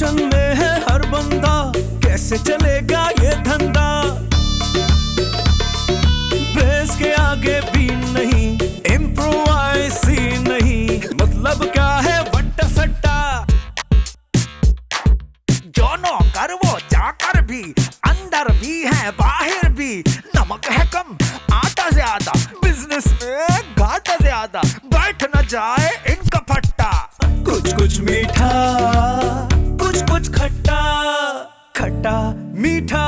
Tension में है हर बंदा, कैसे चलेगा ये धंधा। बेस के आगे भी नहीं, इम्प्रोवाइज ही नहीं, मतलब क्या है वट्टा सट्टा। जो नौकर वो चाकर भी, अंदर भी है बाहर भी, नमक है कम आटा ज्यादा, बिजनेस में घाटा ज्यादा, बैठ न जाए इनका फट्टा। कुछ कुछ मीठा, कुछ कुछ खट्टा, खट्टा मीठा।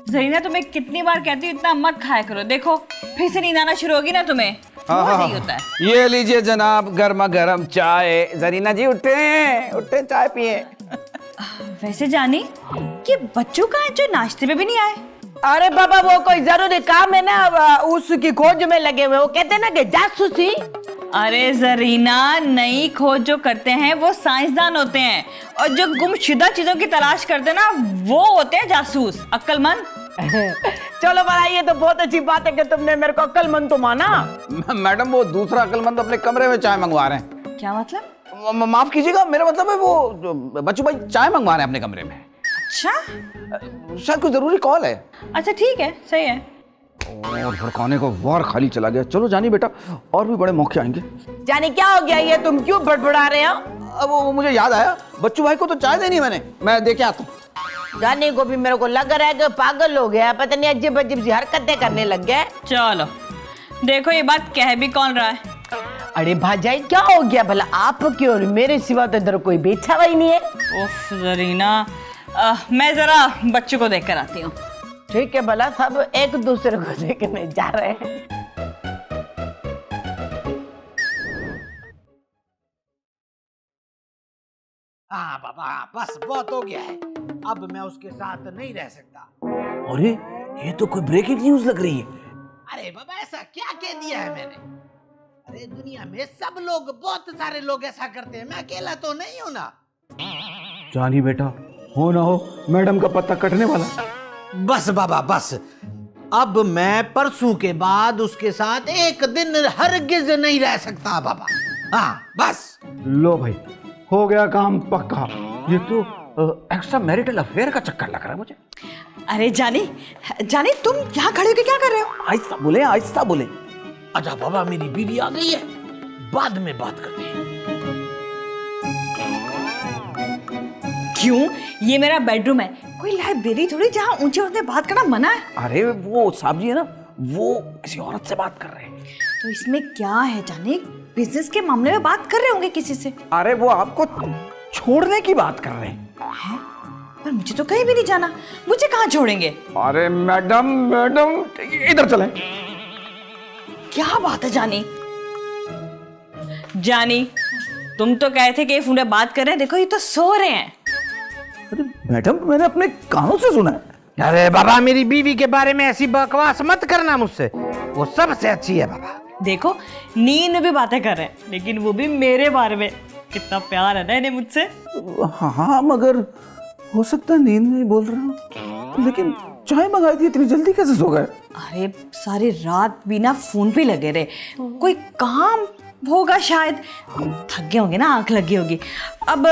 जरीना, तुम्हें कितनी बार कहती हूँ इतना मत खाया करो। देखो फिर से नींद आना शुरू होगी ना तुम्हें। नहीं होता है। ये लीजिए जनाब गर्मा गर्म चाय। जरीना जी उठे उठे, चाय पिए। वैसे जानी कि बच्चों का है जो नाश्ते में भी नहीं आए। अरे बाबा वो कोई जरूरी काम है ना, उसकी खोज में लगे हुए। वो कहते हैं ना कि जासूसी। अरे जरीना, नई खोज जो करते हैं वो साइंसदान होते हैं, और जो गुमशुदा चीजों की तलाश करते हैं ना वो होते हैं जासूस, अक्लमंद। चलो भला, ये तो बहुत अच्छी बात है कि तुमने मेरे को अक्लमंद तो माना। मैडम वो दूसरा अक्लमंद अपने कमरे में चाय मंगवा रहे हैं। क्या मतलब? माफ कीजिएगा, मेरा मतलब है वो बच्चू भाई चाय मंगवा रहे हैं अपने कमरे में। अच्छा, शायद कोई जरूरी कॉल है। अच्छा ठीक है, सही है। और भड़काने को वार खाली चला गया। चलो जानी बेटा, और भी बड़े मौके आएंगे। जानी क्या हो गया, ये तुम क्यों बड़बड़ा रहे हो? अब वो मुझे याद आया, बच्चू भाई को तो चाय देनी है मैं देके आता हूँ। जानी को भी मेरे को लग रहा है कि पागल हो गया, पता नहीं अजीब अजीब सी हरकतें करने लग गया। चलो देखो ये बात कह भी कौन रहा है। अरे भाजाई क्या हो गया भला आपकी और मेरे सिवा तो इधर कोई बेचा हुआ ही नहीं है। उफ जरीना, मैं जरा बच्चों को देखकर आती हूँ। ठीक है भला, सब एक दूसरे को देखने जा रहे हैं। हाँ बाबा, बस बहुत हो गया है, अब मैं उसके साथ नहीं रह सकता। अरे ये तो कोई ब्रेकिंग न्यूज लग रही है। अरे बाबा ऐसा क्या कह दिया है मैंने? अरे दुनिया में सब लोग, बहुत सारे लोग ऐसा करते हैं, मैं अकेला तो नहीं हूं ना। जानी बेटा, हो ना हो मैडम का पत्ता कटने वाला। बस बाबा बस, अब मैं परसों के बाद उसके साथ एक दिन हरगिज नहीं रह सकता बाबा। हाँ बस। लो भाई, हो गया काम पक्का। ये तो एक्स्ट्रा मैरिटल अफेयर का चक्कर लग रहा है मुझे। अरे जानी, जानी तुम यहाँ खड़े होकर क्या कर रहे हो? आहिस्ता बोले, आहिस्ता बोले। अच्छा बाबा, मेरी बीवी आ गई है, बाद में बात करते हैं। क्यों? ये मेरा बेडरूम है, कोई लाइब्रेरी थोड़ी जहाँ ऊंचे ऊंचे बात करना मना है। अरे वो साहब जी है ना, वो किसी औरत से बात कर रहे हैं। तो इसमें क्या है जानी, बिजनेस के मामले में बात कर रहे होंगे किसी से। अरे वो आपको छोड़ने की बात कर रहे हैं। पर मुझे तो कहीं भी नहीं जाना, मुझे कहाँ छोड़ेंगे? अरे मैडम मैडम इधर चलें। क्या बात है जानी? जानी तुम तो कहे थे कि ये फोन पे बात कर रहे हैं, देखो ये तो सो रहे हैं। अरे मैडम, मैंने अपने कानों से सुना है। अरे बाबा, मेरी बीवी के बारे में ऐसी बकवास मत करना मुझसे, वो सबसे अच्छी है बाबा। देखो नींद में भी बातें कर रहे हैं, लेकिन वो भी मेरे बारे में। कितना प्यार है ना इन्हें मुझसे। हाँ मगर हो सकता है नींद में ही बोल रहा हूँ, लेकिन चाय मंगाई थी, इतनी जल्दी कैसे सो गए? अरे सारी रात बिना फोन पे लगे रहे, कोई काम होगा शायद, थक गए होंगे ना, आंख लगी होगी। अब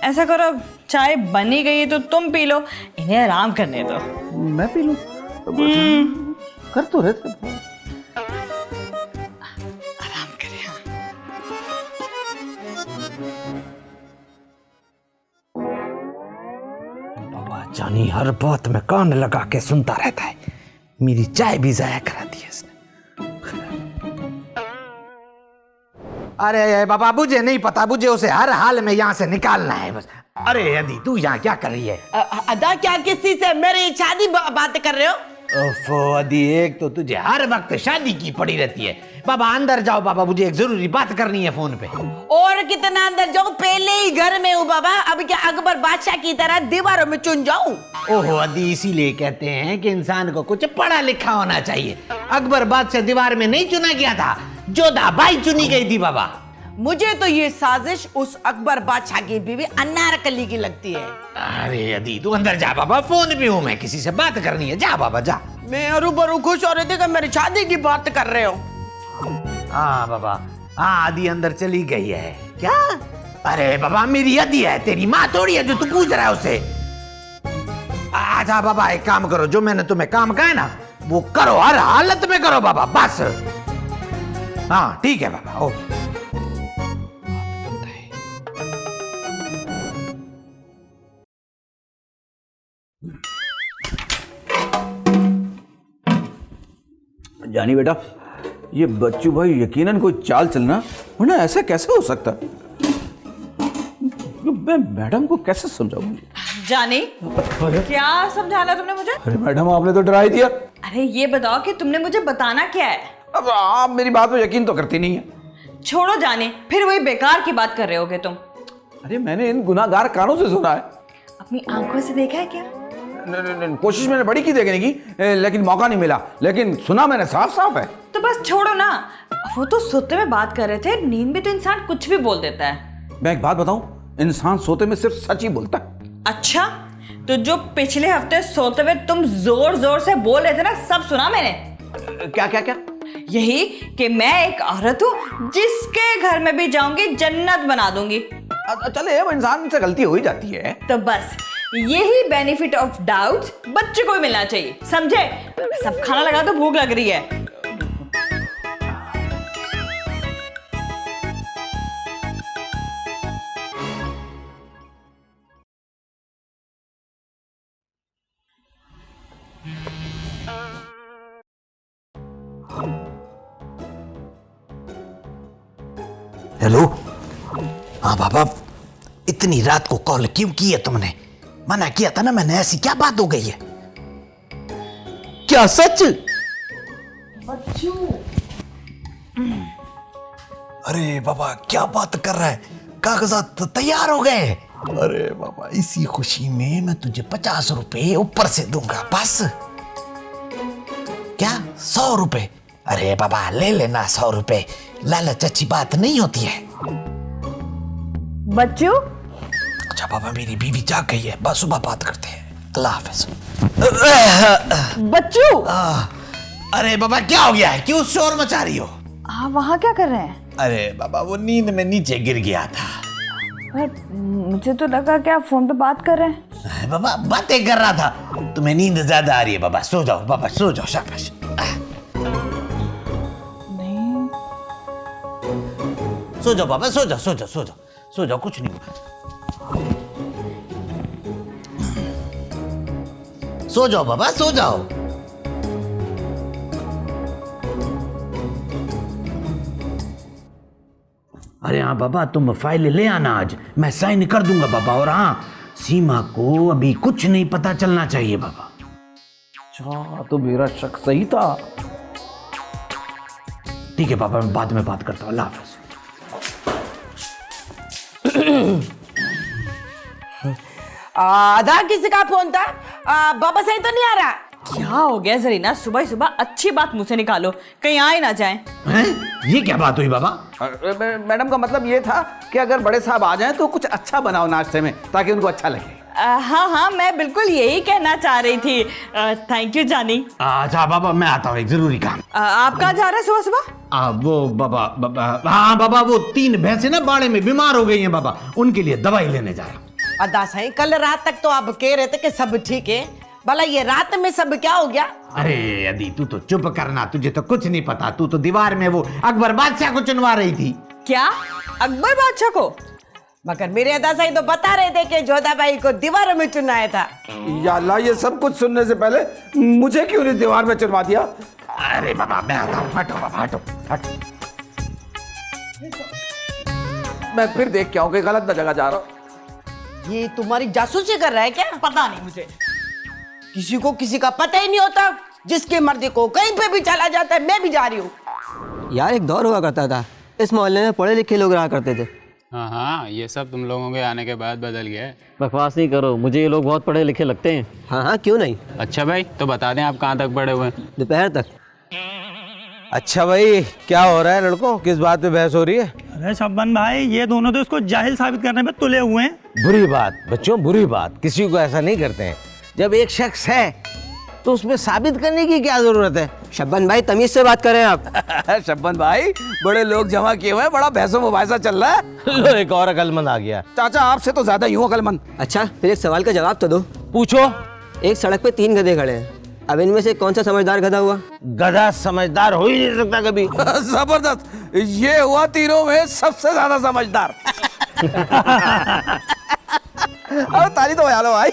ऐसा करो, चाय बनी गई है तो तुम पी लो, इन्हें आराम करने दो। मैं पी लूं? कर तो रहे थे। आराम करें। हाँ। बाबा जानी हर बात में कान लगा के सुनता रहता है, मेरी चाय भी जाया करा दी है इसने। अरे बाबा, मुझे नहीं पता, मुझे उसे हर हाल में यहाँ से निकालना है बस। अरे यदि तू यहाँ क्या कर रही है? अदा क्या किसी से मेरी शादी बात कर रहे हो? ओफो अदी, एक तो तुझे हर वक्त शादी की पड़ी रहती है। बाबा अंदर जाओ बाबा, मुझे एक जरूरी बात करनी है फोन पे। और कितना अंदर जाऊं, पहले ही घर में हूँ बाबा, अब क्या अकबर बादशाह की तरह दीवारों में चुन जाऊं? ओहो अदी, इसीलिए कहते हैं कि इंसान को कुछ पढ़ा लिखा होना चाहिए। अकबर बादशाह दीवार में नहीं चुना गया था, जोधाबाई चुनी गई थी बाबा। मुझे तो ये साजिश उस अकबर बादशाह की बीवी अनारकली की लगती है। अरे अदी तू अंदर जा बाबा, फोन पे हूं मैं, किसी से बात करनी है, जा बाबा जा। मैं हरू खुश हो रही थी कि मेरी शादी की बात कर रहे हो। हाँ बाबा, हाँ आदि अंदर चली गई है क्या? अरे बाबा मेरी आदि है, तेरी माँ थोड़ी है जो तू पूछ रहा है उससे। अच्छा बाबा एक काम करो, जो मैंने तुम्हें काम कहा है ना वो करो, हर हालत में करो बाबा, बस। हाँ ठीक है बाबा, ओके। जानी बेटा, ये बच्चू भाई यकीनन कोई चाल चलना, वरना ऐसा कैसे हो सकता? मैं मैडम को कैसे समझाऊंगी? जानी, क्या समझाना तुमने मुझे? अरे मैडम आपने तो डरा ही दिया। अरे ये बताओ कि तुमने मुझे बताना क्या है? अब आप मेरी बात पे यकीन तो करती नहीं है। छोड़ो जानी, फिर वही बेकार की बात कर रहे होगे तुम। अरे मैंने इन गुनाहगार कानों से सुना है। अपनी आंखों से देखा है क्या? कोशिश मैंने बड़ी की देखने की, लेकिन मौका नहीं मिला, लेकिन सुना मैंने साफ साफ है। तो बस छोड़ो ना, वो तो सोते में बात कर रहे थे, नींद में तो इंसान कुछ भी बोल देता है। मैं एक बात बताऊं, इंसान सोते में सिर्फ सच ही बोलता है। अच्छा, तो जो पिछले हफ्ते सोते हुए तुम जोर जोर से बोल रहे थे ना, सब सुना मैंने। क्या क्या क्या? यही कि मैं एक औरत हूँ जिसके घर में भी जाऊंगी जन्नत बना दूंगी। चले, अब इंसान से गलती हो ही जाती है। तो बस यही बेनिफिट ऑफ डाउट बच्चे को मिलना चाहिए, समझे? सब खाना लगा तो भूख लग रही है। हेलो, हाँ बाबा, इतनी रात को कॉल क्यों की है तुमने? मना किया था ना मैंने, ऐसी क्या बात हो गई है? क्या सच? बच्चू, अरे बाबा क्या बात कर रहा है? कागजात तैयार हो गए? अरे बाबा इसी खुशी में मैं तुझे 50 रुपए ऊपर से दूंगा, बस। क्या 100 रुपए? अरे बाबा ले लेना 100 रुपए, लालच अच्छी बात नहीं होती है। बच्चू, अच्छा बाबा मेरी बीवी जाग गई है, बस सुबह बात करते हैं, अल्लाह हाफिज। बच्चू, अरे बाबा क्या हो गया है, क्यों शोर मचा रही हो? आप वहाँ क्या कर रहे हैं? अरे बाबा वो नींद में नीचे गिर गया था। मुझे तो लगा कि आप फोन पे बात कर रहे हैं। बाबा बातें कर रहा था। तुम्हें नींद ज्यादा आ रही है बाबा, सो जाओ बाबा, सो जाओ, शाबाश। सो जाओ बाबा, सो जाओ, सो जाओ, सो जाओ, सो जाओ, कुछ नहीं हुआ। सो जाओ बाबा, सो जाओ। अरे हाँ बाबा तुम फाइल ले आना आज, मैं साइन कर दूंगा बाबा। और हाँ, सीमा को अभी कुछ नहीं पता चलना चाहिए बाबा। अच्छा, तो मेरा शक सही था। ठीक है बाबा, मैं बाद में बात करता हूँ, अल्लाह हाफिज। आधा किसी का फोन था? बाबा सही तो नहीं आ रहा? क्या हो गया जरीना, सुबह सुबह अच्छी बात मुंह से निकालो, कहीं आ ही ना जाए। ये क्या बात हुई बाबा? मैडम का मतलब ये था कि अगर बड़े साहब आ जाएं तो कुछ अच्छा बनाओ नाश्ते में, ताकि उनको अच्छा लगे। हाँ हाँ, मैं बिल्कुल यही कहना चाह रही थी। थैंक यू जानी। अच्छा बाबा मैं आता हूँ, एक जरूरी काम। आप कहाँ जा रहे हैं सुबह सुबह? वो बाबा, हाँ बाबा वो 3 भैंसे ना बाड़े में बीमार हो गई हैं बाबा, उनके लिए दवाई लेने जा रहा हूँ। अदा सही, कल रात तक तो आप कह रहे थे कि सब ठीक है, भला ये रात में सब क्या हो गया? अरे अदी तू तो चुप करना, तुझे तो कुछ नहीं पता, तू तो दीवार में वो अकबर बादशाह को चुनवा रही थी। क्या अकबर बादशाह को? मगर मेरे अदा सही तो बता रहे थे कि जोधा भाई को दीवारों में चुनाया था। या अल्लाह, ये सब कुछ सुनने से पहले मुझे क्यों नहीं दीवार में चुनवा दिया? अरे बाबा मैं आता हूँ, हटो बाबा, हटो हटो। मैं फिर देख के आऊँ कि गलत न जगह जा रहा हूँ। ये तुम्हारी जासूसी कर रहा है क्या? पता नहीं मुझे, किसी को किसी का पता ही नहीं होता, जिसके मर्जी को कहीं पे भी चला जाता है। मैं भी जा रही हूँ। यार एक दौर हुआ करता था, इस मोहल्ले में पढ़े लिखे लोग रहा करते थे। हाँ हाँ, ये सब तुम लोगों के आने के बाद बदल गया है। बकवास नहीं करो, मुझे ये लोग बहुत पढ़े लिखे लगते हैं। हाँ हाँ क्यों नहीं। अच्छा भाई, तो बता दें आप कहाँ तक पढ़े हुए हैं? दोपहर तक। अच्छा भाई क्या हो रहा है लड़कों, किस बात पे बहस हो रही है? अरे शब्बन भाई, ये दोनों तो इसको जाहिल साबित करने में तुले हुए हैं। बुरी बात बच्चों, बुरी बात, किसी को ऐसा नहीं करते हैं। जब एक शख्स है तो उसमें साबित करने की क्या जरूरत है? शब्बन भाई तमीज से बात करें आप। शब्बन भाई, बड़े लोग जमा किए हुए हैं, बड़ा बहसो मुबाहिसा चल रहा है। लो एक और अकलमंद आ गया। चाचा आपसे तो ज्यादा यूं अकलमंद। अच्छा फिर एक सवाल का जवाब तो दो। पूछो। एक सड़क पे 3 गधे खड़े हैं, अब इनमें से कौन सा समझदार गधा हुआ? गधा समझदार हो ही नहीं सकता कभी। जबरदस्त, ये हुआ तीनों में सबसे ज्यादा समझदार। अरे ताली तो बजा लो भाई।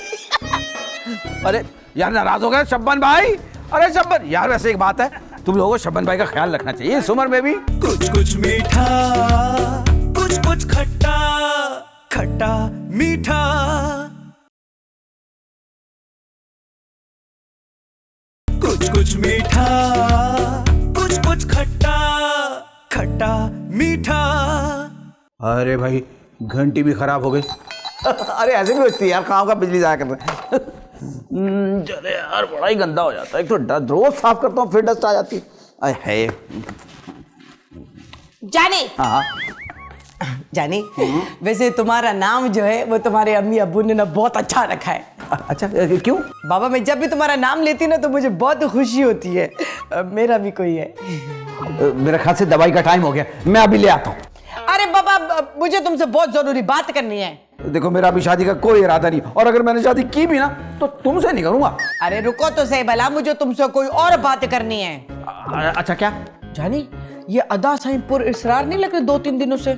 अरे यार नाराज हो गए शब्बन भाई। अरे शब्बन यार, वैसे एक बात है, तुम लोगों को शब्बन भाई का ख्याल रखना चाहिए इस उम्र में भी। कुछ कुछ मीठा, कुछ कुछ खट्टा, खट्टा मीठा। कुछ कुछ मीठा, कुछ खट्टा, खट्टा मीठा। अरे भाई घंटी भी खराब हो गई। अरे ऐसे भी होती है यार, काम का बिजली जाया कर रहे। चले यार, बड़ा ही गंदा हो जाता है। एक तो रोज साफ करता हूँ फिर डस्ट आ जाती है। जानी हाँ जानी, वैसे तुम्हारा नाम जो है वो तुम्हारे अम्मी अब्बू ने ना बहुत अच्छा रखा है। अच्छा क्यों? बाबा मैं जब भी तुम्हारा नाम लेती हूँ ना तो मुझे बहुत खुशी होती है। मेरा भी कोई है। मेरे ख्याल से दवाई का टाइम हो गया, मैं अभी ले आता हूँ। अरे बाबा मुझे तुमसे बहुत जरूरी बात करनी है। देखो मेरा अभी शादी का कोई इरादा नहीं, और अगर मैंने शादी की भी ना तो तुमसे नहीं करूंगा। अरे रुको तो सही भला, मुझे तुमसे कोई और बात करनी है। अच्छा क्या? जानी ये अदा साईंपुर इसरार नहीं लग रहे 2-3 दिनों से।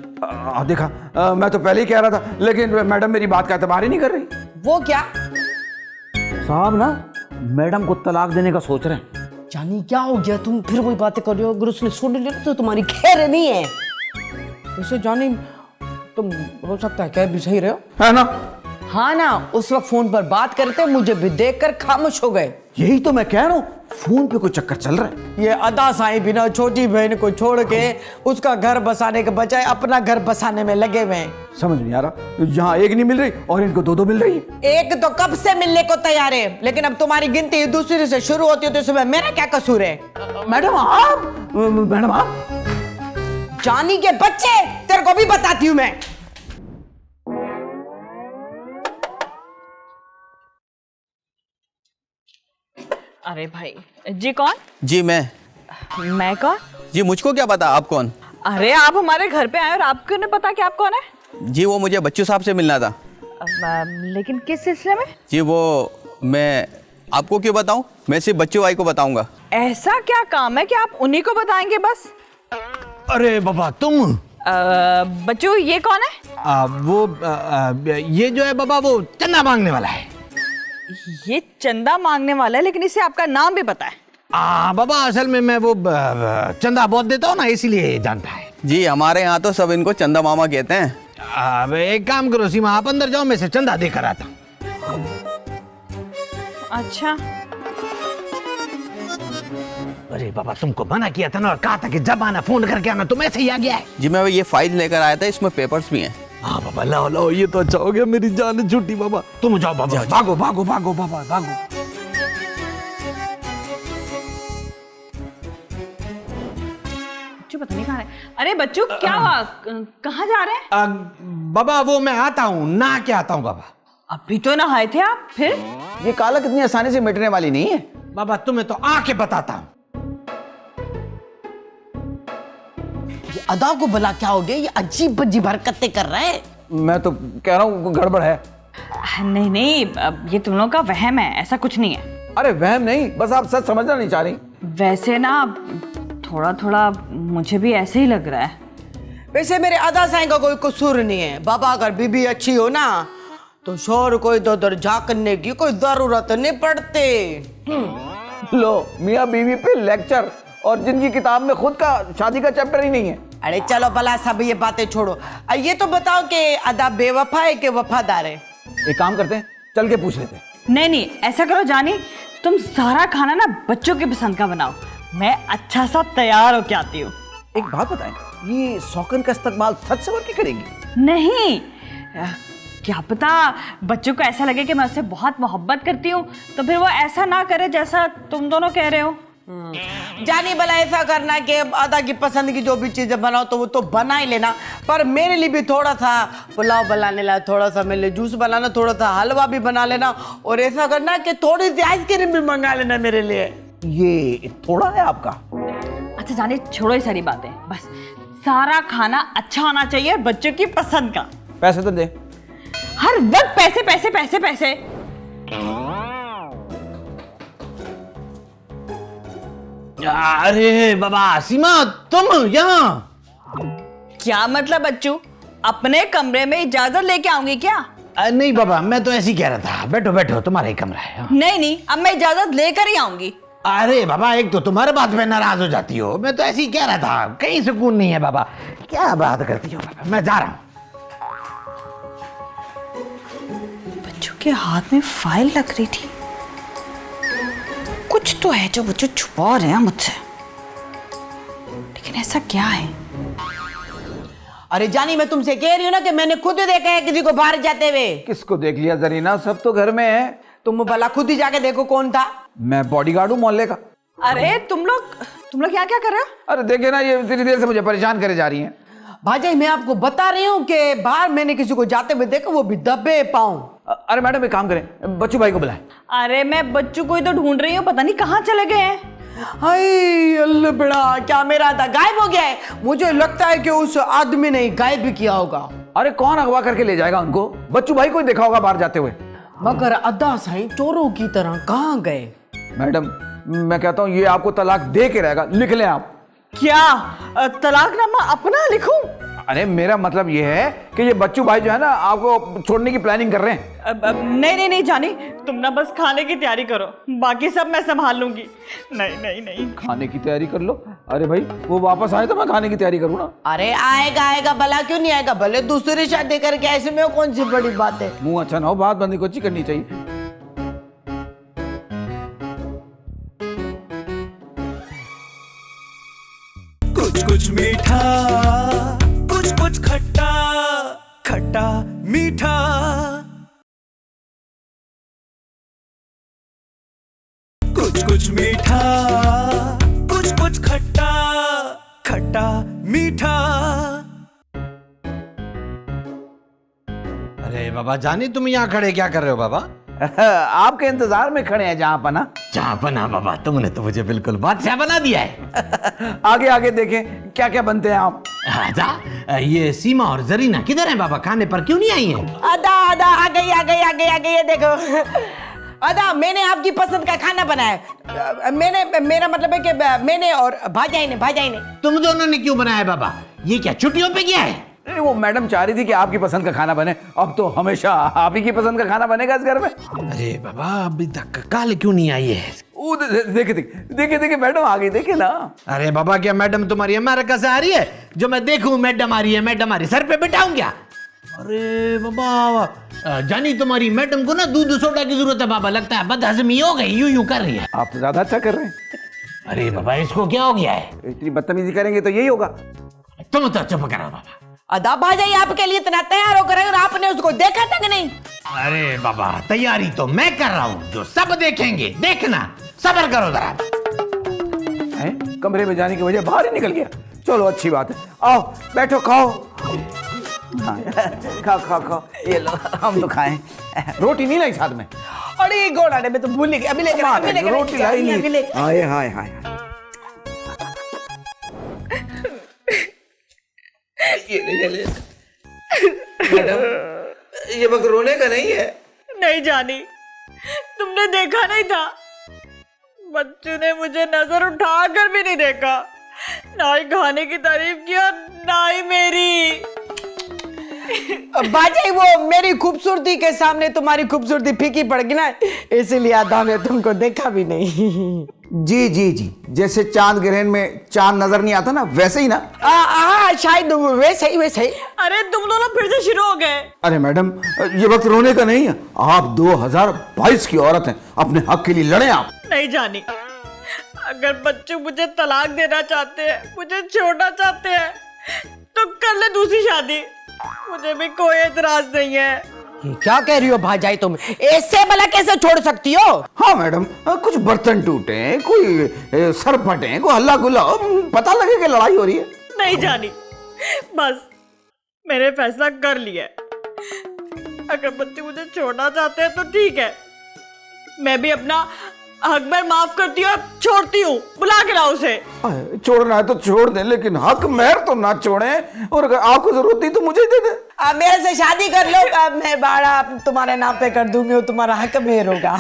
देखा, मैं तो पहले ही कह रहा था, लेकिन मैडम मेरी बात का एतबार ही नहीं कर रही। वो क्या? साहब ना मैडम को तलाक देने का सोच रहे हैं। जानी क्या हो गया, तुम फिर वही बातें कर रहे हो? अगर उसने सुन लिया तो तुम्हारी खैर नहीं है। वैसे जानी तुम हो सकता है कह भी सही रहे हो, है ना? हाँ ना, उस वक्त फोन पर बात करते मुझे भी देखकर खामोश हो गए। यही तो मैं कह रहा हूँ, फोन पे कोई चक्कर चल रहा है। ये अदा साईं बिना छोटी बहन को छोड़ के उसका घर बसाने के बजाय अपना घर बसाने में लगे हुए हैं। समझ नहीं आ रहा, यहाँ एक नहीं मिल रही और इनको 2-2 मिल रही है। एक तो कब से मिलने को तैयार है, लेकिन अब तुम्हारी गिनती दूसरे से शुरू होती है तो इसमें मेरा क्या कसूर है? मैडम आप जानी के बच्चे, तेरे को भी बताती हूँ मैं। अरे भाई जी कौन? जी मैं कौन? जी मुझको क्या पता आप कौन? अरे आप हमारे घर पे आए और आपको नहीं पता कि आप कौन है? जी वो मुझे बच्चू साहब से मिलना था। लेकिन किस सिलसिले में? जी वो मैं आपको क्यों बताऊं, मैं सिर्फ बच्चू भाई को बताऊंगा। ऐसा क्या काम है कि आप उन्हीं को बताएंगे बस? अरे बाबा तुम बच्चू ये कौन है? ये जो है बाबा वो चंदा मांगने वाला है। ये चंदा मांगने वाला है, लेकिन इसे आपका नाम भी पता है? बाबा असल में मैं वो चंदा बहुत देता हूँ ना, इसीलिए जानता है। जी हमारे यहाँ तो सब इनको चंदा मामा कहते हैं। एक काम करो सीमा, आप अंदर जाओ, मैं से चंदा देकर आता हूँ। अच्छा। अरे बाबा तुमको मना किया था ना और कहा था कि जब आना फोन करके आना, तुम ऐसे ही आ गया है। जी मैं ये फाइल लेकर आया था, इसमें पेपर्स भी हैं। हाँ बाबा लाओ लाओ, ये तो अच्छा हो गया, मेरी जान छूटी बाबा। तुम जाओ बाबा, भागो भागो भागो बाबा भागो। बच्चू पता नहीं कहाँ है। अरे बच्चू क्या हुआ, कहाँ जा रहे हैं? बाबा वो मैं आता हूँ, नहा के आता हूँ बाबा। अभी तो नहाए थे आप, फिर? ये कालक इतनी आसानी से मिटने वाली नहीं है। बाबा तुम्हें तो आके बताता हूँ। ये अदा को भला क्या हो गया, ये अजीब अजीब हरकतें कर रहा है। मैं तो कह रहा हूँ गड़बड़ है। नहीं नहीं, ये तुम लोगों का वहम है, ऐसा कुछ नहीं है। अरे वहम नहीं, बस आप सच समझना नहीं चाह रही। वैसे ना थोड़ा थोड़ा मुझे भी ऐसे ही लग रहा है। वैसे मेरे अदा साईं का कोई कसूर नहीं है। बाबा अगर बीबी अच्छी हो ना तो शोर को इधर उधर झांकने की कोई जरूरत नहीं पड़ती। लो मियाँ बीवी पे लेक्चर, और जिनकी किताब में खुद का शादी का चैप्टर ही नहीं है। अरे चलो भला सब ये बातें छोड़ो, ये तो बताओ कि अदा बेवफा है कि वफादार है? एक काम करते हैं, चल के पूछ लेते हैं। नहीं नहीं, ऐसा करो जानी, तुम सारा खाना ना बच्चों की पसंद का बनाओ, मैं अच्छा सा तैयार होके आती हूँ। एक बात बताएं, ये सौकन का इस्तेमाल सच सवर के करेंगी? नहीं, क्या पता बच्चों को ऐसा लगे कि मैं उससे बहुत मोहब्बत करती हूँ, तो फिर वो ऐसा ना करे जैसा तुम दोनों कह रहे हो। जानी भला ऐसा करना कि आधा की पसंद की जो भी चीजें बनाओ तो वो तो बना ही लेना, पर मेरे लिए भी थोड़ा सा पुलाव बनाने ला, थोड़ा सा मेरे लिए जूस बनाना, थोड़ा सा हलवा भी बना लेना, और ऐसा करना कि थोड़ी सी आइसक्रीम भी मंगा लेना मेरे लिए। ये थोड़ा है आपका? अच्छा जाने, छोड़ो ये सारी बातें, बस सारा खाना अच्छा होना चाहिए, बच्चों की पसंद का। पैसे तो दे। हर वक्त पैसे पैसे पैसे पैसे। अरे बाबा सीमा, तुम यहाँ? क्या मतलब बच्चू, अपने कमरे में इजाजत लेके आऊंगी क्या? नहीं बाबा, मैं तो ऐसे ही कह रहा था। बैठो बैठो, तुम्हारा ही कमरा है। नहीं नहीं, अब मैं इजाजत लेकर ही आऊंगी। अरे बाबा, एक तो तुम्हारे बात पे नाराज हो जाती हो, मैं तो ऐसे ही कह रहा था, कहीं सुकून नहीं है बाबा। क्या बात करती हो बाबा, मैं जा रहा हूँ। बच्चों के हाथ में फाइल लग रही थी, कुछ तो है जो बच्चों छुपा रहे हैं मुझसे, लेकिन ऐसा क्या है? अरे जानी, मैं तुमसे कह रही हूँ ना कि मैंने खुद ही देखा है किसी को बाहर जाते हुए। किसको देख लिया जरीना, सब तो घर में है। तुम भला खुद ही जाके देखो कौन था। मैं बॉडीगार्ड हूँ मोहल्ले का। अरे तुम लोग यहाँ क्या कर रहे हो? अरे देखे ना, ये इतनी देर से मुझे परेशान करे जा रही हैं। भाई मैं आपको बता रही हूँ कि बाहर मैंने किसी को जाते हुए देखा, वो भी दबे पाँव। अरे मैडम एक काम करें, बच्चू भाई को बुलाएं। अरे मैं बच्चू को ही तो ढूंढ रही हूँ, पता नहीं कहाँ चले गए हैं। हाय अल्लाह बड़ा, क्या मेरा आधा गायब हो गया है? मुझे लगता है कि उस आदमी ने गायब भी किया होगा। अरे कौन अगवा करके ले जाएगा उनको? बच्चू भाई को ही देखा होगा बाहर जाते हुए। मगर अदा साईं चोरों की तरह कहाँ गए? मैडम मैं कहता हूँ ये आपको तलाक दे के रहेगा, लिख लें आप। क्या तलाकनामा अपना लिखूं? अरे मेरा मतलब ये है कि ये बच्चू भाई जो है ना, आपको छोड़ने की प्लानिंग कर रहे हैं। नहीं नहीं नहीं जानी, तुम ना बस खाने की तैयारी करो, बाकी सब मैं संभाल लूंगी। नहीं नहीं नहीं, खाने की तैयारी कर लो। अरे भाई वो वापस आए तो मैं खाने की तैयारी करूँ ना। अरे आएगा आएगा, भला क्यों नहीं आएगा? भले दूसरी शादी करके, ऐसे में कौन सी बड़ी बात है? मुंह अच्छा ना हो, बात बंदी को अच्छी करनी चाहिए। कुछ कुछ मीठा, कुछ कुछ खट्टा, खट्टा मीठा। कुछ कुछ मीठा, कुछ कुछ खट्टा, खट्टा मीठा। अरे बाबा जानी, तुम यहाँ खड़े क्या कर रहे हो बाबा? आपके इंतजार में खड़े हैं जहां पना। जहाँ पना बाबा, तुमने तो मुझे बिल्कुल बादशाह बना दिया है। आगे आगे देखें क्या क्या बनते हैं आप। आजा, ये सीमा और जरीना किधर हैं बाबा? खाने पर क्यों नहीं आई हैं? अदा अदा आ गई आ गई आ गई आ गई, ये देखो। अदा मैंने आपकी पसंद का खाना बनाया। मेरा मतलब है कि मैंने और भाजाई ने। तुम दोनों ने क्यों बनाया बाबा? ये क्या छुट्टियों पे गया है? नहीं वो मैडम चाह रही थी कि आपकी पसंद का खाना बने, अब तो हमेशा आप ही की पसंद का खाना बनेगा इस घर में। अरे बाबा अभी तक काल क्यों नहीं आई है? देखे मैडम आ गई, देखे ना। अरे बाबा क्या मैडम तुम्हारी अमेरिका से आ रही है? जो मैं देखूं मैडम आ रही है, मैडम आ रही है, सर पे बिठाऊं क्या? अरे बाबा जानी, तुम्हारी मैडम को ना दूध सोडा की जरूरत है बाबा, लगता है बदहजमी हो गई, यूं कर रही है। आप तो ज्यादा अच्छा कर रहे हैं। अरे बाबा इसको क्या हो गया है? इतनी बदतमीजी करेंगे तो यही होगा। तुम तो चुप करो बाबा। अदा भाजाई आपके लिए इतना तैयार होकर और आपने उसको देखा तक नहीं? अरे बाबा तैयारी तो मैं कर रहा हूँ, जो सब देखेंगे, देखना, सब्र करो जरा। कमरे में जाने की वजह बाहर ही निकल गया। चलो अच्छी बात है, आओ बैठो खाओ। खाओ खाओ खाओ, ये लो हम तो खाएं। रोटी नहीं लाई साथ में? अरे गोड़ा ने मैं तो भूल गई, अभी लेकर रोटी लाई नहीं। हाय हाय हाय, ये ले। मैडम ये वक्त रोने का नहीं है। नहीं जानी, तुमने देखा नहीं था, बच्चू ने मुझे नजर उठाकर भी नहीं देखा, ना ही खाने की तारीफ की और ना ही मेरी। बाजाई वो मेरी खूबसूरती के सामने तुम्हारी खूबसूरती फीकी पड़ गई ना, इसीलिए आधा ने तुमको देखा भी नहीं। जी जी जी, जैसे चांद ग्रहण में चांद नजर नहीं आता ना, वैसे ही ना। शायद वैसे ही। अरे तुम दोनों फिर से शुरू हो गए। अरे मैडम ये वक्त रोने का नहीं है, आप 2022 की औरत हैं, अपने हक के लिए लड़े आप। नहीं जानी, अगर बच्चू मुझे तलाक देना चाहते हैं, मुझे छोड़ना चाहते हैं, तो कर ले दूसरी शादी, मुझे भी कोई एतराज नहीं है। ये क्या कह रही हो भाजाई तुम? ऐसे भला कैसे छोड़ सकती हो? हाँ मैडम, कुछ बर्तन टूटे, कोई सर फटे, कोई हल्ला गुल्ला हो, पता लगे कि लड़ाई हो रही है। नहीं जानी, बस मैंने फैसला कर लिया है। अगर बच्चे मुझे छोड़ना चाहते हैं तो ठीक है, मैं भी अपना हक में माफ करती हूँ, छोड़ती हूँ। बुला के लाओ उसे। छोड़ना है तो छोड़ दे, लेकिन हक मेहर तो ना छोड़े, और अगर आपको जरूरत थी तो मुझे दे दे। मेरे से शादी कर लो, मैं बाड़ा तुम्हारे नाम पे कर दूंगी, वो तुम्हारा हक मेहर होगा।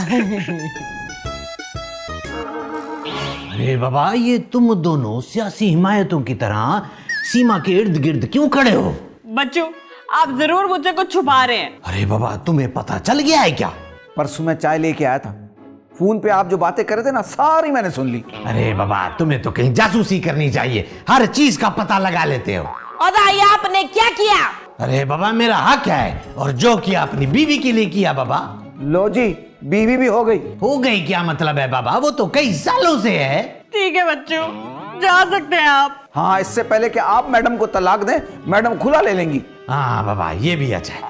अरे बाबा, ये तुम दोनों सियासी हिमायतों की तरह सीमा के इर्द गिर्द क्यों खड़े हो? बच्चों, आप जरूर मुझसे कुछ छुपा रहे हैं। अरे बाबा, तुम्हें पता चल गया है क्या? परसों मैं चाय लेके आया था, फोन पे आप जो बातें कर रहे थे ना, सारी मैंने सुन ली। अरे बाबा, तुम्हें तो कहीं जासूसी करनी चाहिए, हर चीज का पता लगा लेते हो। और ये आपने क्या किया? अरे बाबा, मेरा हक है, और जो किया अपनी बीवी के लिए किया बाबा। लो जी, बीवी भी हो गई। हो गई क्या मतलब है बाबा? वो तो कई सालों से है। ठीक है बच्चों, जा सकते हैं आप। हाँ, इससे पहले कि आप मैडम को तलाक दें, मैडम खुला ले लेंगी। हाँ बाबा, ये भी अच्छा है।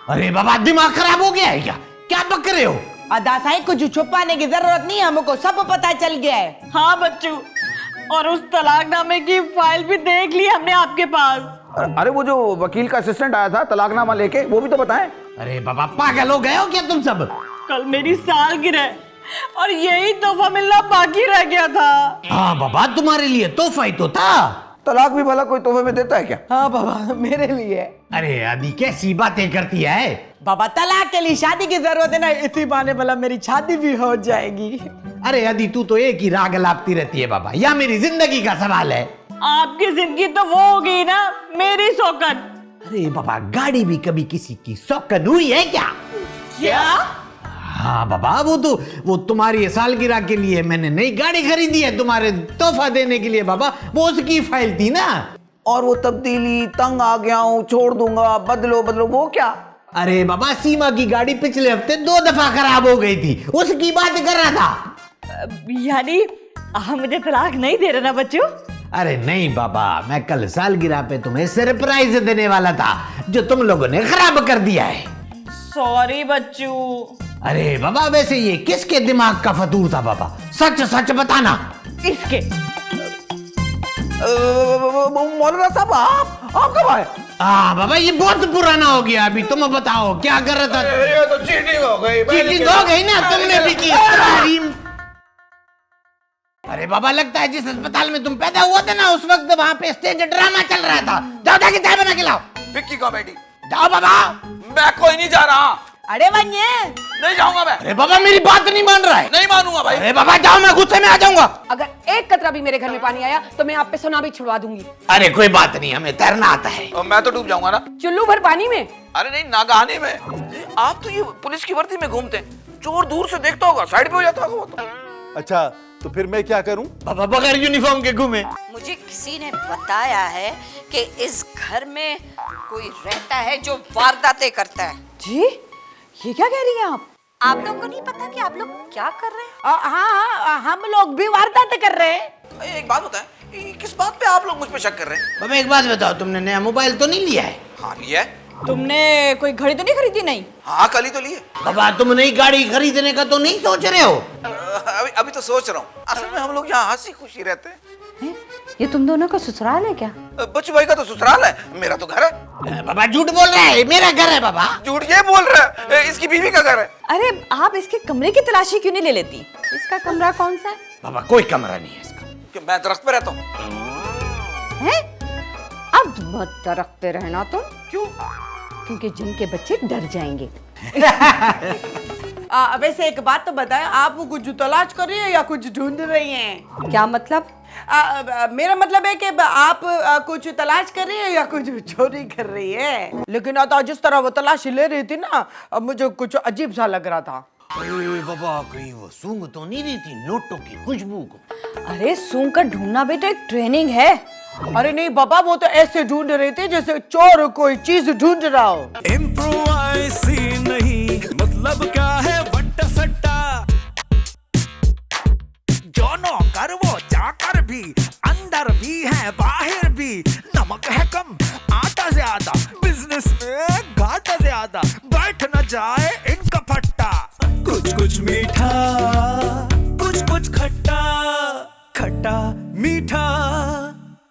अरे बाबा, दिमाग खराब हो गया है क्या? क्या बक रहे हो? अदा साईं, कुछ छुपाने की जरूरत नहीं, हमको सब पता चल गया है। हाँ बच्चों, और उस तलाकनामे की फाइल भी देख ली हमने आपके पास। अरे वो जो वकील का असिस्टेंट आया था तलाकनामा लेके, वो भी तो बताएं। अरे बाबा, पागल हो गए हो क्या तुम सब? कल मेरी सालगिरह और यही तोहफा मिलना बाकी रह गया था। हाँ बाबा, तुम्हारे लिए तोहफा ही तो था। तलाक भी भला कोई तोहफे में देता है क्या? हाँ बाबा, मेरे लिए। अरे आदि, कैसी बातें करती है बाबा? तलाक के लिए शादी की जरूरत है ना, इसी बहाने भला मेरी शादी भी हो जाएगी। अरे आदि, तू तो एक ही राग लापती रहती है बाबा, या मेरी जिंदगी का सवाल है? आपकी जिंदगी तो वो हो गई ना, मेरी सौकन। अरे बाबा, गाड़ी भी कभी किसी की सौकन हुई है क्या? क्या? हाँ बाबा, वो तुम्हारी सालगिरह के लिए मैंने नई गाड़ी खरीदी है, तुम्हारे तोहफा देने के लिए बाबा, वो उसकी फाइल थी ना। और वो तब्दीली, तंग आ गया हूँ, छोड़ दूंगा, बदलो बदलो, वो क्या? अरे बाबा, सीमा की गाड़ी पिछले हफ्ते 2 दफा खराब हो गई थी, उसकी बात कर रहा था। यानी आप मुझे तलाक नहीं दे रहे ना बच्चों? अरे नहीं बाबा, मैं कल सालगिरह पे तुम्हें सरप्राइज देने वाला था, जो तुम लोगों ने खराब कर दिया है। सॉरी बच्चू। अरे बाबा, वैसे ये किसके दिमाग का फतूर था बाबा? सच सच बताना। इसके। मौलाना साहब, आप कब आए? हाँ बाबा, ये बहुत पुराना हो गया, अभी तुम बताओ क्या कर रहा था? ये तो चीटिंग हो गई। चीटिंग हो गई ना, तुमने भी की। अरे बाबा, लगता है जिस अस्पताल में तुम पैदा हुआ थे ना, उस वक्त वहाँ पे स्टेज ड्रामा चल रहा था। जाओ जाके चाय बना के लाओ। विक्की कॉमेडी। जाओ बाबा। मैं कोई नहीं जा रहा। अरे बनिए, नहीं जाऊंगा मैं। अरे बाबा, मेरी बात नहीं मान रहा है। नहीं मानूंगा भाई। अरे बाबा, जाओ, मैं गुस्से में आ जाऊंगा। अगर एक कतरा भी मेरे घर में पानी आया तो मैं आप पे सुना भी छुड़वा दूंगी। अरे कोई बात नहीं, हमें तैरना आता है। मैं तो डूब जाऊंगा ना। चुल्लू भर पानी में? अरे नहीं, नागाने में। आप तो ये पुलिस की वर्दी में घूमते हैं, चोर दूर से देखता होगा, साइड पे हो जाता होगा वो तो। अच्छा, तो फिर मैं क्या करूं? बाबा, बगैर यूनिफॉर्म के घूमे। मुझे किसी ने बताया है कि इस घर में कोई रहता है जो वारदातें करता है। जी, ये क्या कह रही हैं आप? आप लोगों को नहीं पता कि आप लोग क्या कर रहे हैं? हाँ, हम लोग भी वारदात कर रहे हैं। एक बात बताएं, किस बात पे आप लोग मुझ पे शक कर रहे हैं? बाबा, एक बात बताओ, तुमने नया मोबाइल तो नहीं लिया है? हाँ लिया है। तुमने कोई घड़ी तो नहीं खरीदी? नहीं। हाँ, कल ही तो लिए। बाबा, तुम नई गाड़ी खरीदने का तो नहीं सोच रहे हो? अभी तो सोच रहा हूँ। असल में हम लोग यहाँ हंसी खुशी रहते हैं। ये तुम दोनों का ससुराल है क्या? बच्चू भाई का तो ससुराल है, मेरा तो घर है। बाबा, झूठ बोल रहा है, मेरा घर है बाबा। झूठ ये बोल रहा है, इसकी बीवी का घर है। अरे आप इसके कमरे की तलाशी क्यों नहीं ले लेती? इसका कमरा कौन सा है? बाबा, कोई कमरा नहीं है इसका। कि मैं दरख्त पे रहता हूँ। हैं? अब मत दरख्त रहना तुम। क्यों? क्योंकि जिनके बच्चे डर जाएंगे। वैसे एक बात तो बताएं, आप कुछ तलाश कर रही है या कुछ ढूंढ रही हैं? क्या मतलब? मेरा मतलब है कि आप कुछ तलाश कर रही है या कुछ चोरी कर रही है। लेकिन जिस तरह वो तलाशी ले रही थी ना, मुझे कुछ अजीब सा लग रहा था। अरे बाबा, कहीं वो सूंघ तो नहीं रही थी नोटों की खुशबू को? अरे सूंघ कर ढूंढना भी तो एक ट्रेनिंग है। अरे नहीं बाबा, वो तो ऐसे ढूंढ रहे थे जैसे चोर कोई चीज ढूंढ रहा हो। इम्प्रोवाइज नहीं, मतलब क्या है वट्टा सट्टा। जो नौकर वो चाकर भी, अंदर भी है बाहर भी। नमक है कम, आटा ज्यादा, बिजनेस में घाटा ज्यादा। बैठ मीठा, कुछ कुछ खट्टा खट्टा मीठा,